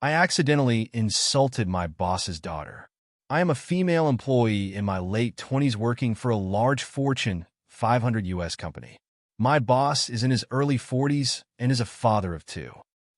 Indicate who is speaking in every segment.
Speaker 1: I accidentally insulted my boss's daughter. I am a female employee in my late 20s working for a large Fortune 500 US company. My boss is in his early 40s and is a father of two.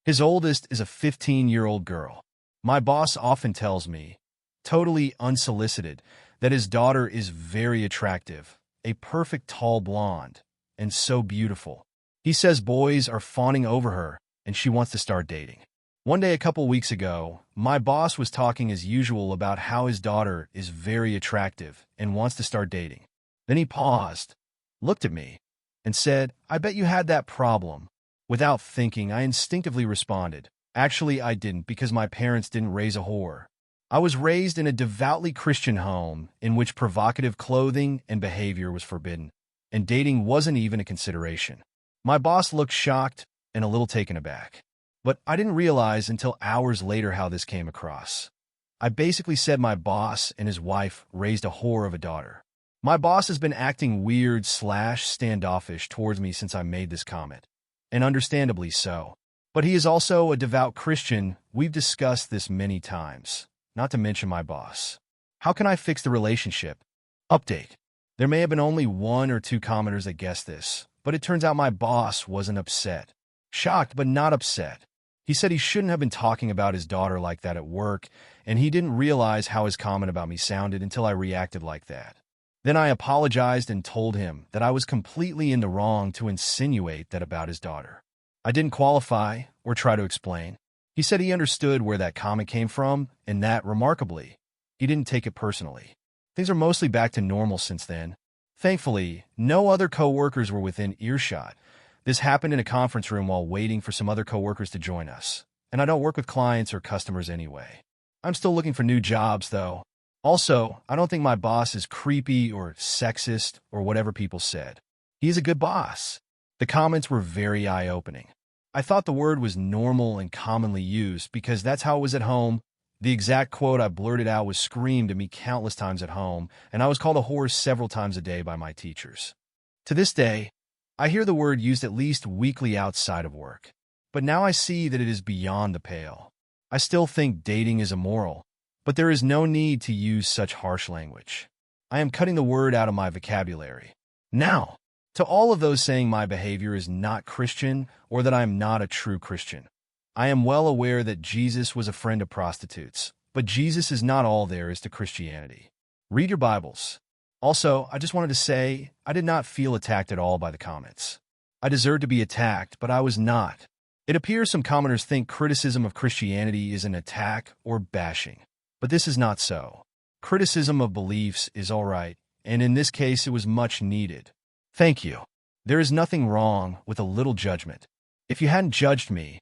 Speaker 1: His oldest is a 15-year-old girl. My boss often tells me, totally unsolicited, that his daughter is very attractive, a perfect tall blonde, and so beautiful. He says boys are fawning over her and she wants to start dating. One day a couple weeks ago, my boss was talking as usual about how his daughter is very attractive and wants to start dating. Then he paused, looked at me, and said, "I bet you had that problem." Without thinking, I instinctively responded, "Actually, I didn't because my parents didn't raise a whore. I was raised in a devoutly Christian home in which provocative clothing and behavior was forbidden, and dating wasn't even a consideration." My boss looked shocked and a little taken aback. But I didn't realize until hours later how this came across. I basically said my boss and his wife raised a whore of a daughter. My boss has been acting weird/standoffish towards me since I made this comment, and understandably so. But he is also a devout Christian. We've discussed this many times, not to mention my boss. How can I fix the relationship? Update. There may have been only 1 or 2 commenters that guessed this, but it turns out my boss wasn't upset. Shocked, but not upset. He said he shouldn't have been talking about his daughter like that at work, and he didn't realize how his comment about me sounded until I reacted like that. Then I apologized and told him that I was completely in the wrong to insinuate that about his daughter. I didn't qualify or try to explain. He said he understood where that comment came from, and that, remarkably, he didn't take it personally. Things are mostly back to normal since then. Thankfully, no other co-workers were within earshot. This happened in a conference room while waiting for some other coworkers to join us, and I don't work with clients or customers anyway. I'm still looking for new jobs, though. Also, I don't think my boss is creepy or sexist or whatever people said. He's a good boss. The comments were very eye-opening. I thought the word was normal and commonly used because that's how it was at home. The exact quote I blurted out was screamed at me countless times at home, and I was called a whore several times a day by my teachers. To this day, I hear the word used at least weekly outside of work. But now I see that it is beyond the pale. I still think dating is immoral, but there is no need to use such harsh language. I am cutting the word out of my vocabulary. Now, to all of those saying my behavior is not Christian or that I am not a true Christian, I am well aware that Jesus was a friend of prostitutes, but Jesus is not all there is to Christianity. Read your Bibles. Also, I just wanted to say, I did not feel attacked at all by the comments. I deserved to be attacked, but I was not. It appears some commenters think criticism of Christianity is an attack or bashing, but this is not so. Criticism of beliefs is all right, and in this case it was much needed. Thank you. There is nothing wrong with a little judgment. If you hadn't judged me,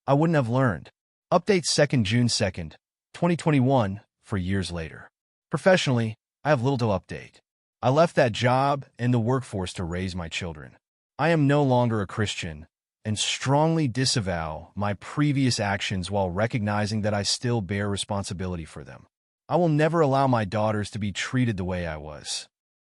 Speaker 1: I wouldn't have learned. Update June 2nd, 2021, for years later. Professionally, I have little to update. I left that job and the workforce to raise my children. I am no longer a Christian and strongly disavow my previous actions while recognizing that I still bear responsibility for them. I will never allow my daughters to be treated the way I was.